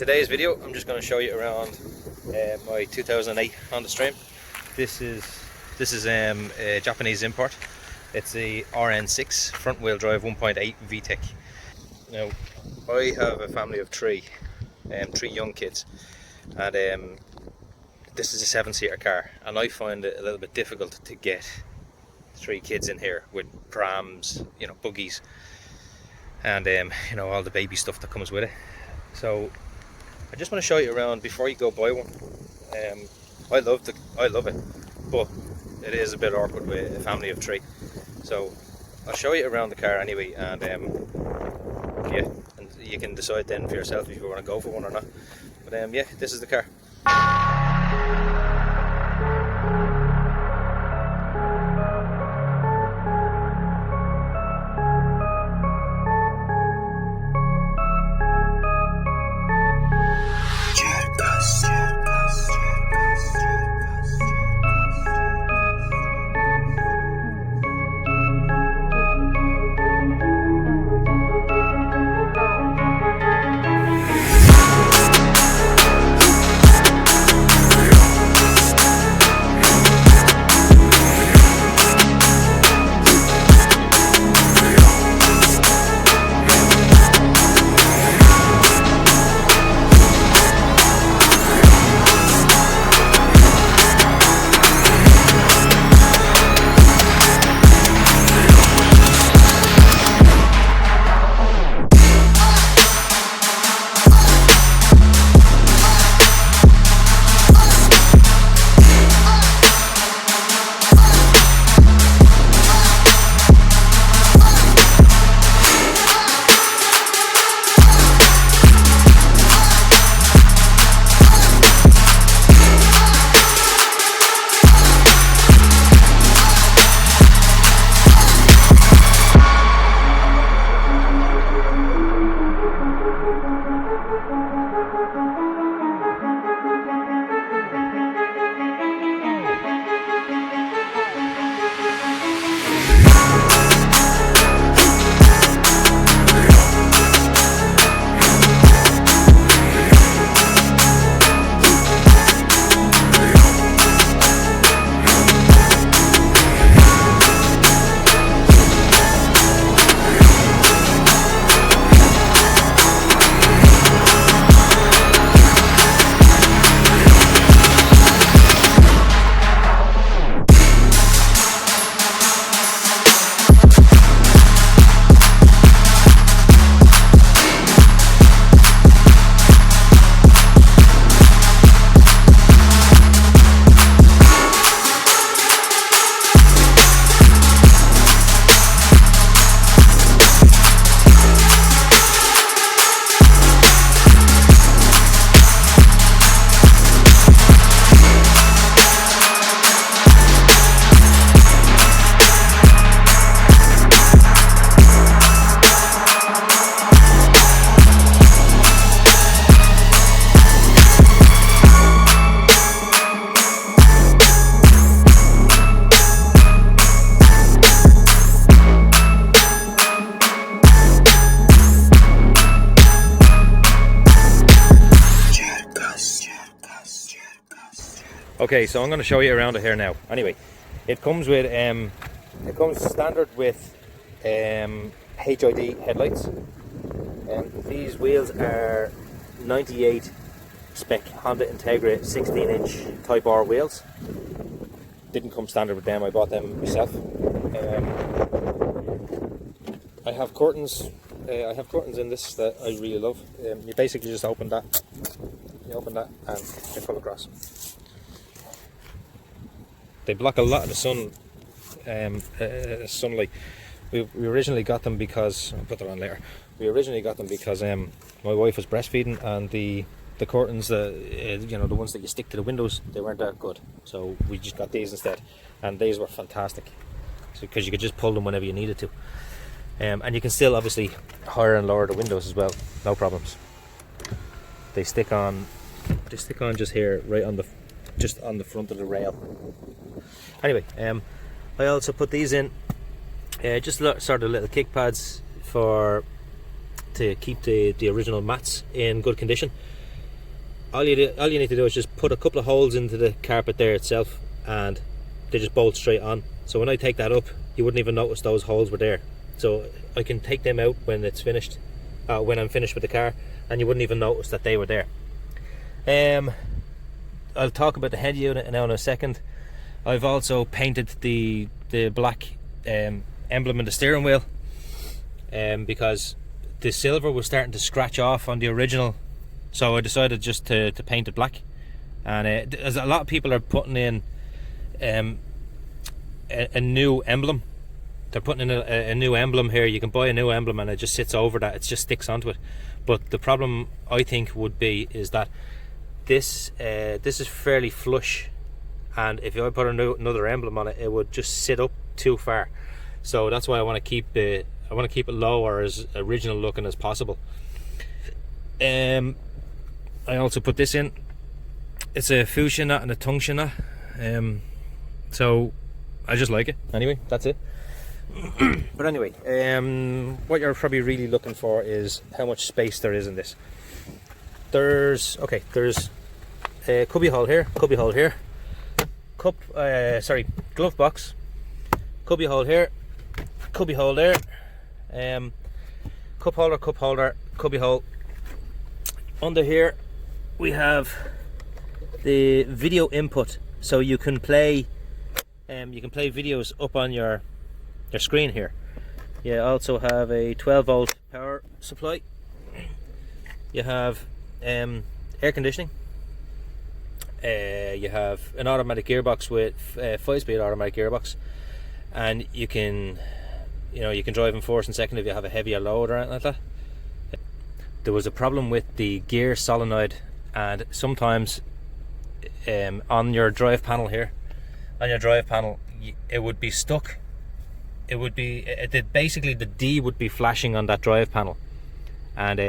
In today's video, I'm just going to show you around my 2008 Honda Stream. This is a Japanese import. It's a Rn6 front-wheel drive 1.8 VTEC. Now, I have a family of three young kids, and this is a 7-seater car, and I find it a little bit difficult to get 3 kids in here with prams, buggies, and all the baby stuff that comes with it. So I just want to show you around before you go buy one. I love it, but it is a bit awkward with a family of 3. So I'll show you around the car anyway, and yeah, and you can decide then for yourself if you want to go for one or not. But yeah, this is the car. Okay, so I'm going to show you around it here now. Anyway, it comes with standard with HID headlights, and these wheels are 98 spec Honda Integra 16-inch Type R wheels. Didn't come standard with them, I bought them myself. I have curtains. I have curtains in this that I really love. You basically just open that. You open that and they pull across. They block a lot of the sunlight. We originally got them because I'll put that on later. We originally got them because my wife was breastfeeding, and the curtains, the ones that you stick to the windows, they weren't that good. So we just got these instead, and these were fantastic. So because you could just pull them whenever you needed to, and you can still obviously higher and lower the windows as well, no problems. They stick on just here, right on the front of the rail. Anyway, I also put these in just sort of little kick pads to keep the original mats in good condition. all you need to do is just put a couple of holes into the carpet there itself, and they just bolt straight on. So when I take that up, you wouldn't even notice those holes were there. So I can take them out when it's finished, when I'm finished with the car, and you wouldn't even notice that they were there. I'll talk about the head unit now in a second. I've also painted the black emblem in the steering wheel, because the silver was starting to scratch off on the original, so I decided just to paint it black. And as a lot of people are putting in a new emblem. They're putting in a new emblem here. You can buy a new emblem and it just sits over that, it just sticks onto it. But the problem I think would be is that this is fairly flush, and if I put another emblem on it, it would just sit up too far. So that's why I want to keep it low or as original looking as possible. I also put this in. It's a fuchsia nut and a tungsten nut. So I just like it. Anyway, that's it. But anyway, what you're probably really looking for is how much space there is in this. There's a cubby hole here, glove box, cubby hole here, cubby hole there, cup holder, cubby hole. Under here we have the video input, so you can play videos up on your screen here. You also have a 12-volt power supply. You have air conditioning. You have an automatic gearbox with 5-speed automatic gearbox, and you can drive in first and second if you have a heavier load or anything like that. There was a problem with the gear solenoid, and sometimes on your drive panel here, it would be stuck. It would be basically the D would be flashing on that drive panel, and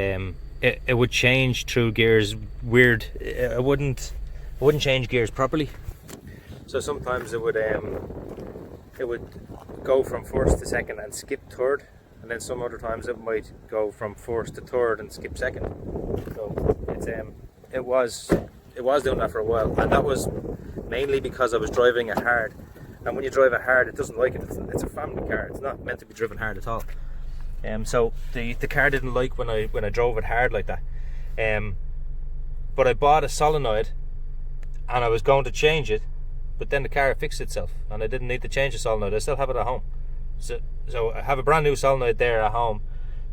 it would change through gears weird. It wouldn't change gears properly. So sometimes it would go from first to second and skip third, and then some other times it might go from first to third and skip second. So it was doing that for a while, and that was mainly because I was driving it hard. And when you drive it hard, it doesn't like it. It's a family car. It's not meant to be driven hard at all. So the car didn't like when I drove it hard like that. But I bought a solenoid, and I was going to change it, but then the car fixed itself, and I didn't need to change the solenoid. I still have it at home. So I have a brand new solenoid there at home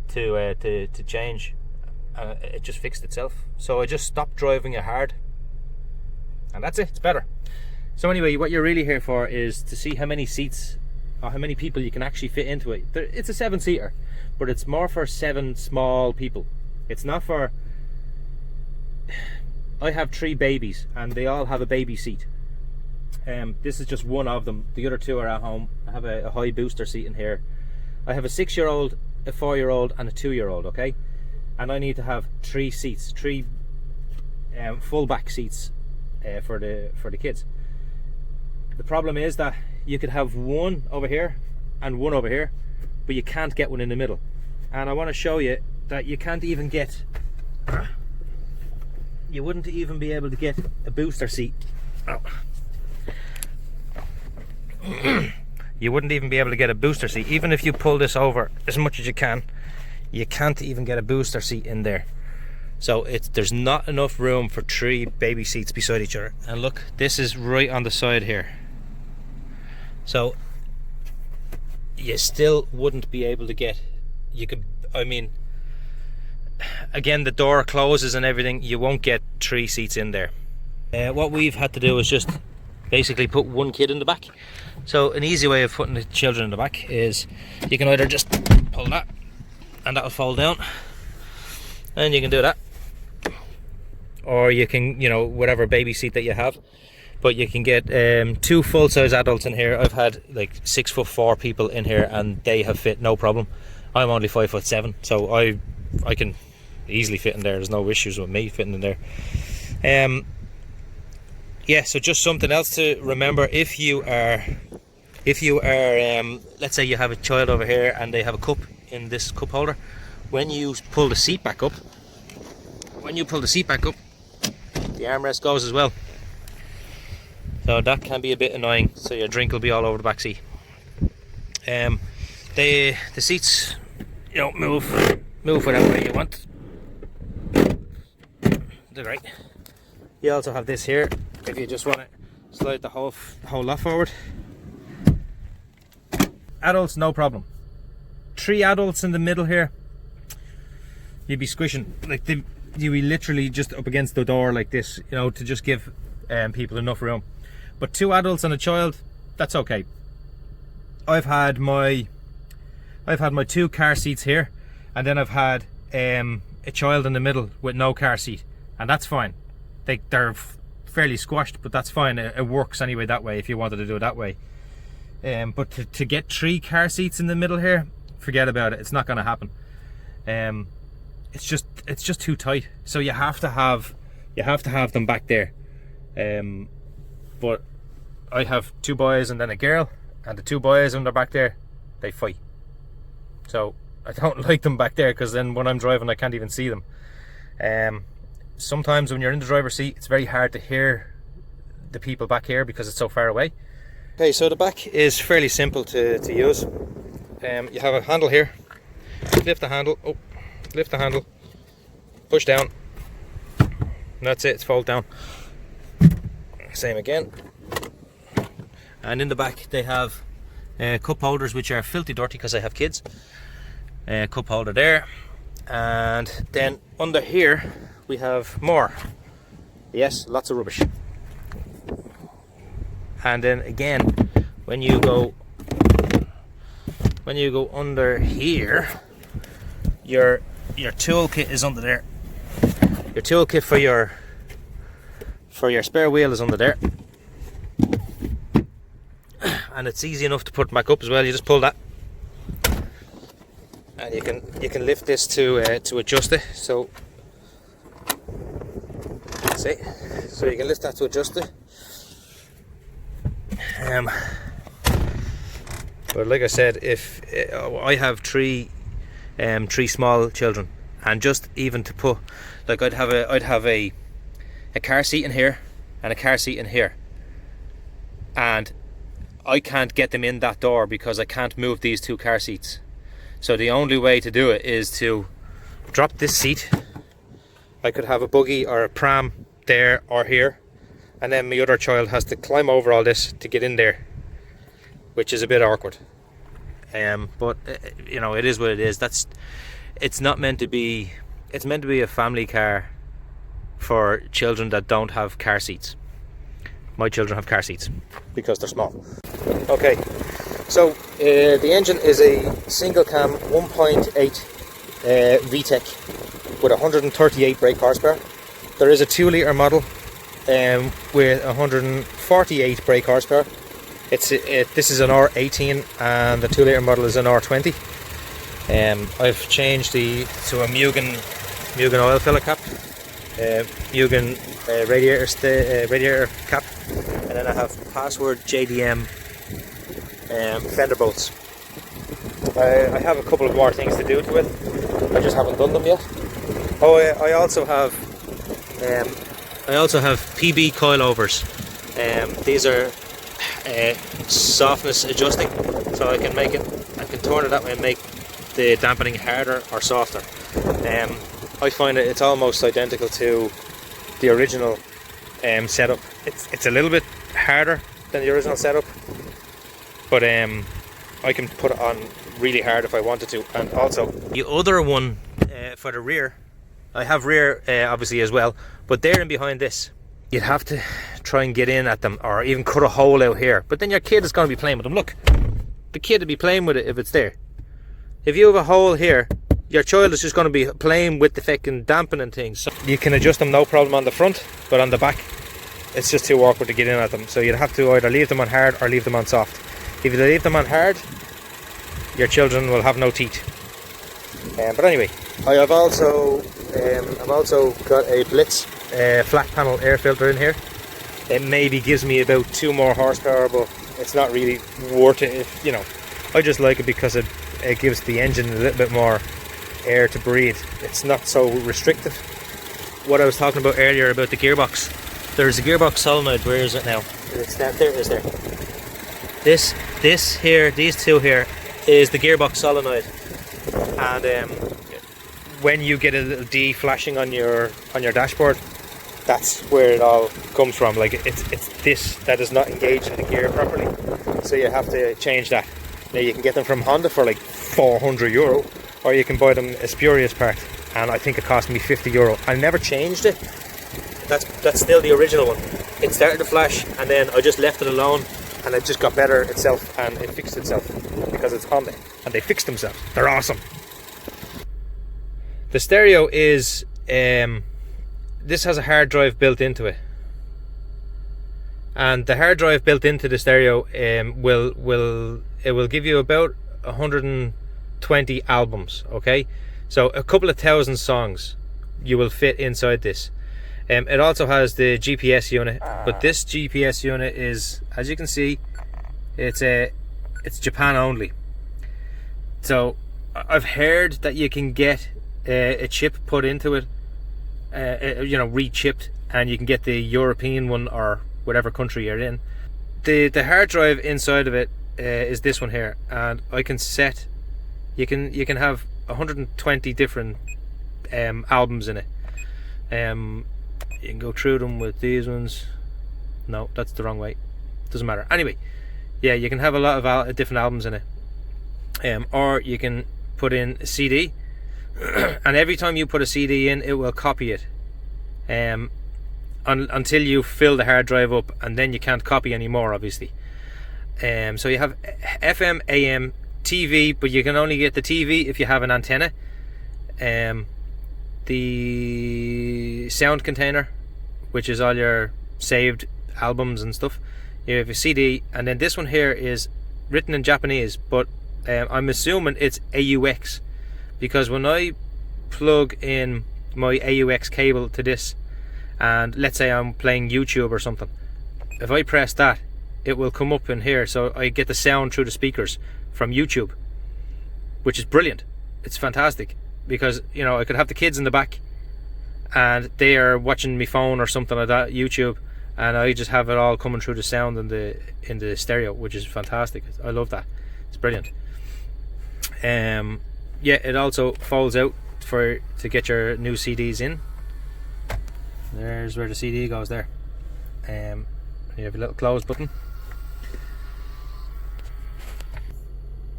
to change. It just fixed itself. So I just stopped driving it hard, and that's it. It's better. So anyway, what you're really here for is to see how many seats or how many people you can actually fit into it. It's a 7-seater, but it's more for 7 small people. It's not for... I have 3 babies, and they all have a baby seat. This is just one of them. The other 2 are at home. I have a high booster seat in here. I have a 6-year-old, a 4-year-old, and a 2-year-old, okay? And I need to have 3 seats, 3 full back seats for the kids. The problem is that you could have one over here and one over here, but you can't get one in the middle. And I want to show you that you can't even get... You wouldn't even be able to get a booster seat. Oh. You wouldn't even be able to get a booster seat. Even if you pull this over as much as you can't even get a booster seat in there. So there's not enough room for 3 baby seats beside each other. And look, this is right on the side here. So you still wouldn't be able to get, again, the door closes and everything, you won't get 3 seats in there. What we've had to do is just basically put one kid in the back. So an easy way of putting the children in the back is you can either just pull that and that'll fold down, and you can do that, or you can, whatever baby seat that you have. But you can get 2 full-size adults in here. I've had like 6'4" people in here, and they have fit no problem. I'm only 5'7", so I can easily fit in there. There's no issues with me fitting in there. Yeah, so just something else to remember: if you are, let's say you have a child over here and they have a cup in this cup holder. When you pull the seat back up, the armrest goes as well. So that can be a bit annoying, so your drink will be all over the back seat. The seats, you know, move whatever way you want. They're great. You also have this here if you just want to slide the whole lot forward. Adults, no problem. 3 adults in the middle here, you'd be squishing, like you'd be literally just up against the door like this, you know, to just give people enough room. But 2 adults and a child, that's okay. I've had my 2 car seats here, and then I've had a child in the middle with no car seat, and that's fine. They're fairly squashed, but that's fine. It works anyway that way if you wanted to do it that way. But to get 3 car seats in the middle here, forget about it. It's not going to happen. It's just too tight. So you have to have them back there. But I have 2 boys and then a girl, and the 2 boys when they're back there, they fight. So I don't like them back there, because then when I'm driving I can't even see them. Sometimes when you're in the driver's seat, it's very hard to hear the people back here because it's so far away. Okay, so the back is fairly simple to use. You have a handle here. Lift the handle. Oh, lift the handle. Push down. And that's it. It's fold down. Same again. And in the back they have cup holders, which are filthy dirty because I have kids. Cup holder there, and then under here we have more. Yes, lots of rubbish. And then again, when you go under here, your toolkit is under there. Your toolkit for your spare wheel is under there, and it's easy enough to put back up as well. You just pull that, and you can lift this to adjust it. So see, so you can lift that to adjust it. But like I said, if I have three small children, and just even to put, like I'd have a car seat in here and a car seat in here, and I can't get them in that door because I can't move these 2 car seats. So the only way to do it is to drop this seat. I could have a buggy or a pram there or here, and then my other child has to climb over all this to get in there, which is a bit awkward. But you know, it is what it is. It's not meant to be. It's meant to be a family car for children that don't have car seats. My children have car seats because they're small. Okay, so the engine is a single cam 1.8 VTEC with 138 brake horsepower. There is a 2-litre model with 148 brake horsepower. This is an R18, and the 2-litre model is an R20. I've changed to a Mugen oil filler cap, Mugen radiator cap, and then I have Password JDM fender bolts. I have a couple of more things to do to it. I just haven't done them yet. Oh, I also have PB coilovers. These are softness adjusting, so I can turn it that way and make the dampening harder or softer. I find it's almost identical to the original setup. It's a little bit harder than the original setup, but I can put it on really hard if I wanted to. And also the other one for the rear, I have rear obviously as well, but they're in behind this. You'd have to try and get in at them, or even cut a hole out here, but then your kid is going to be playing with them. Look, the kid will be playing with it if it's there. If you have a hole here, your child is just going to be playing with the fucking dampening things. So you can adjust them no problem on the front, but on the back it's just too awkward to get in at them. So you'd have to either leave them on hard or leave them on soft. If you leave them on hard, your children will have no teeth. But anyway, I've also got a Blitz flat panel air filter in here. It maybe gives me about 2 more horsepower, but it's not really worth it. You know, I just like it because it gives the engine a little bit more air to breathe. It's not so restrictive, what I was talking about earlier about the gearbox. There's a gearbox solenoid. Where is it now? It's that there. Is there? This here, these two here, is the gearbox solenoid, and when you get a little D flashing on your dashboard, that's where it all comes from. Like it's this that is not engaged in the gear properly, so you have to change that. Now you can get them from Honda for like €400, or you can buy them a spurious part, and I think it cost me €50. I never changed it. That's still the original one. It started to flash, and then I just left it alone, and it just got better itself, and it fixed itself because it's Honda, and they fixed themselves. They're awesome. The stereo is this has a hard drive built into it, and the hard drive built into the stereo will give you about 120 albums. Okay, so a couple of thousand songs you will fit inside this. It also has the GPS unit, but this GPS unit is, as you can see, it's Japan only. So I've heard that you can get a chip put into it, re-chipped, and you can get the European one or whatever country you're in. The hard drive inside of it is this one here, and I can set. You can have 120 different albums in it. You can go through them with these ones. No, that's the wrong way. Doesn't matter. Anyway, yeah, you can have a lot of different albums in it. Or you can put in a CD, and every time you put a CD in, it will copy it until you fill the hard drive up, and then you can't copy anymore, obviously. So you have FM, AM, TV, but you can only get the TV if you have an antenna. The sound container, which is all your saved albums and stuff. You have a CD, and then this one here is written in Japanese, but I'm assuming it's AUX, because when I plug in my AUX cable to this, and let's say I'm playing YouTube or something, if I press that, it will come up in here, so I get the sound through the speakers from YouTube, which is brilliant. It's fantastic, because I could have the kids in the back and they are watching my phone or something like that, YouTube, and I just have it all coming through the sound in the stereo, which is fantastic. I love that. It's brilliant. Yeah, it also folds out to get your new CDs in. There's where the CD goes there. You have a little close button.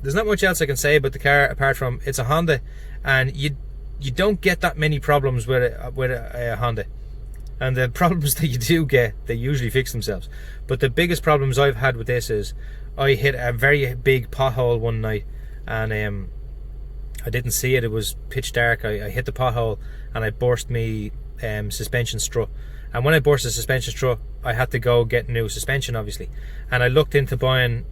There's not much else I can say about the car apart from it's a Honda, and you don't get that many problems with a Honda, and the problems that you do get, they usually fix themselves. But the biggest problems I've had with this is I hit a very big pothole one night, and I didn't see it. It was pitch dark. I hit the pothole and I burst my suspension strut, and when I burst the suspension strut, I had to go get new suspension, obviously, and I looked into buying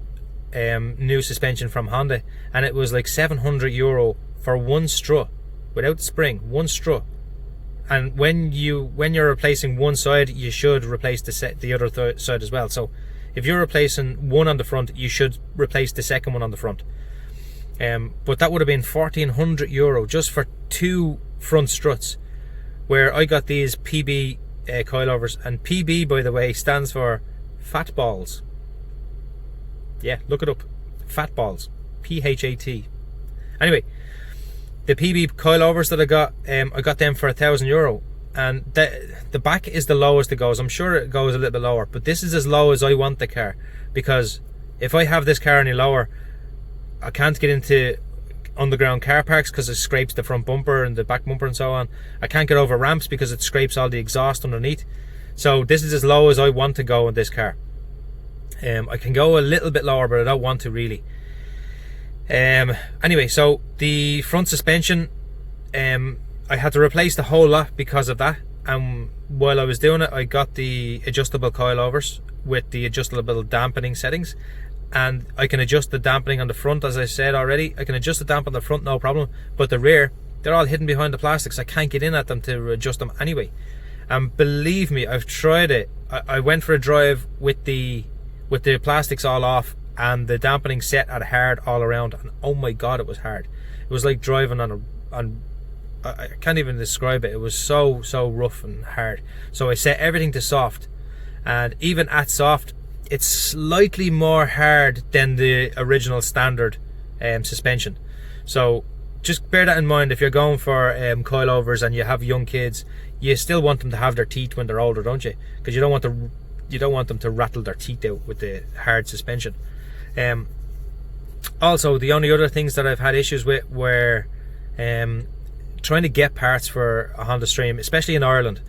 new suspension from Honda, and it was like €700 for one strut without the spring, one strut. And when you're replacing one side, you should replace the other side as well. So if you're replacing one on the front, you should replace the second one on the front. But that would have been €1,400 just for two front struts, where I got these PB coilovers, and PB, by the way, stands for fat balls. Yeah, look it up. Fat balls. PHAT. Anyway, the PB coilovers that I got them for €1,000, and the back is the lowest it goes. I'm sure it goes a little bit lower, but this is as low as I want the car, because if I have this car any lower, I can't get into underground car parks because it scrapes the front bumper and the back bumper and so on. I can't get over ramps because it scrapes all the exhaust underneath. So this is as low as I want to go in this car. I can go a little bit lower, but I don't want to really. Anyway, so the front suspension, I had to replace the whole lot because of that. And while I was doing it, I got the adjustable coilovers with the adjustable dampening settings, and I can adjust the dampening on the front, as I said already. I can adjust the damp on the front, no problem, but the rear, they're all hidden behind the plastics. I can't get in at them to adjust them anyway. And believe me, I've tried it. I went for a drive with the plastics all off and the dampening set at hard all around, and oh my god, it was hard. It was like driving on I can't even describe it. It was so rough and hard. So I set everything to soft, and even at soft, it's slightly more hard than the original standard suspension. So just bear that in mind if you're going for coilovers and you have young kids. You still want them to have their teeth when they're older, don't you? Because you don't want them to rattle their teeth out with the hard suspension. Also, the only other things that I've had issues with were trying to get parts for a Honda Stream, especially in Ireland.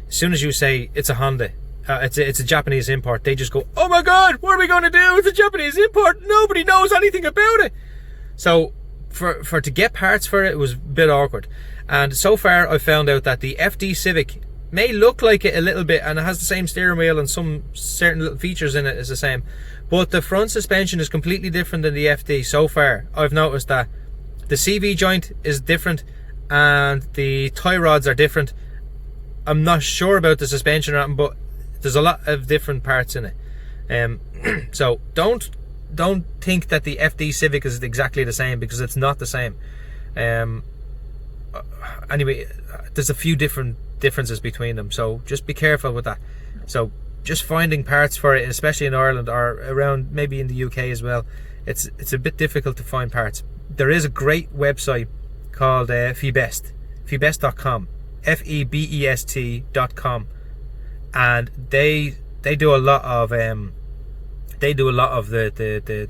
As soon as you say it's a Honda, it's a Japanese import, they just go, oh my god, what are we going to do? It's a Japanese import, nobody knows anything about it. So for to get parts for it, it was a bit awkward. And so far I found out that the FD Civic may look like it a little bit, and it has the same steering wheel and some certain little features in it is the same, but the front suspension is completely different than the FD. So far I've noticed that the CV joint is different and the tie rods are different. I'm not sure about the suspension or anything, but there's a lot of different parts in it. So don't think that the FD Civic is exactly the same, because it's not the same. Anyway, there's a few differences between them, so just be careful with that. So just finding parts for it, especially in Ireland or around maybe in the UK as well, it's a bit difficult to find parts. There is a great website called febest.com, FEBEST.com, and they do a lot of the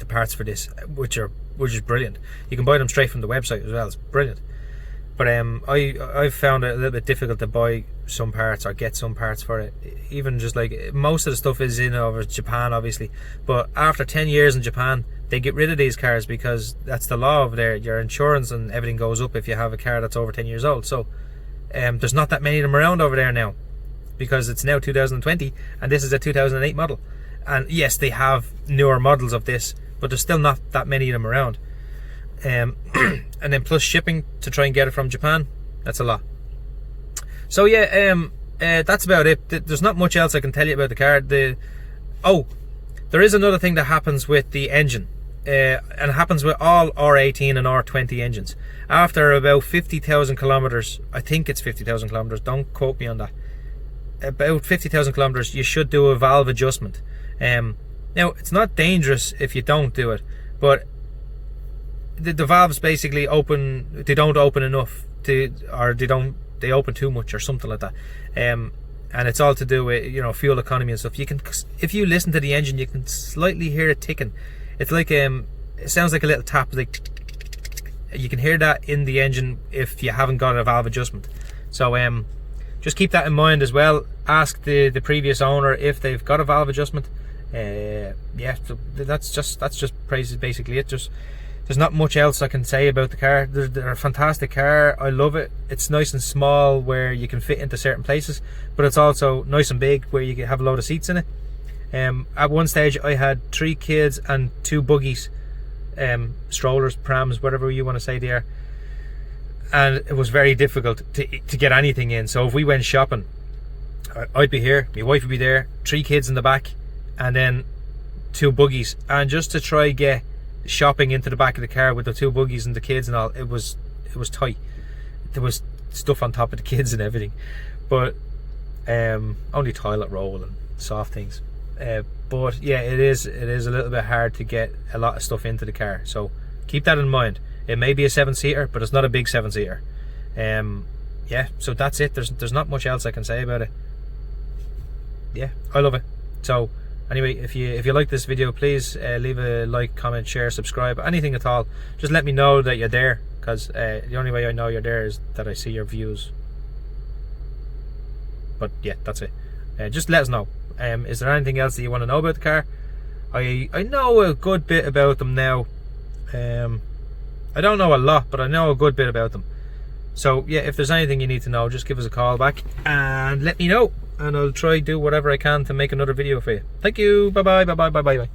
parts for this, which is brilliant. You can buy them straight from the website as well. It's brilliant. But I've found it a little bit difficult to buy some parts or get some parts for it. Even just like most of the stuff is in over Japan, obviously, but after 10 years in Japan, they get rid of these cars because that's the law over there. Your insurance and everything goes up if you have a car that's over 10 years old. So there's not that many of them around over there now, because it's now 2020 and this is a 2008 model. And yes, they have newer models of this, but there's still not that many of them around. And then plus shipping to try and get it from Japan, that's a lot. So yeah, that's about it. There's not much else I can tell you about the car. There is another thing that happens with the engine, and it happens with all R18 and R20 engines. After about 50,000 kilometers, I think it's 50,000 kilometers, don't quote me on that, about 50,000 kilometers, you should do a valve adjustment. Now it's not dangerous if you don't do it, but the valves basically open, they don't open enough to, or they open too much or something like that. And it's all to do with, you know, fuel economy and stuff. You can, if you listen to the engine, you can slightly hear it ticking. It's like it sounds like a little tap, like you can hear that in the engine if you haven't got a valve adjustment. So just keep that in mind as well. Ask the previous owner if they've got a valve adjustment. Yeah, so that's just basically it. Just there's not much else I can say about the car. They're a fantastic car. I love it. It's nice and small where you can fit into certain places, but it's also nice and big where you can have a load of seats in it. At one stage I had 3 kids and 2 buggies, strollers, prams, whatever you want to say there, and it was very difficult to get anything in. So if we went shopping, I'd be here, my wife would be there, 3 kids in the back, and then 2 buggies, and just to try get shopping into the back of the car with the 2 buggies and the kids and all, it was tight. There was stuff on top of the kids and everything, but only toilet roll and soft things. But yeah, it is a little bit hard to get a lot of stuff into the car, so keep that in mind. It may be a 7-seater, but it's not a big 7-seater. Yeah, so that's it. There's not much else I can say about it. Yeah, I love it. So anyway, if you like this video, please leave a like, comment, share, subscribe, anything at all. Just let me know that you're there, because the only way I know you're there is that I see your views. But yeah, that's it. Just let us know. Is there anything else that you want to know about the car? I know a good bit about them now. I don't know a lot, but I know a good bit about them. So yeah, if there's anything you need to know, just give us a call back and let me know, and I'll try do whatever I can to make another video for you. Thank you. Bye bye.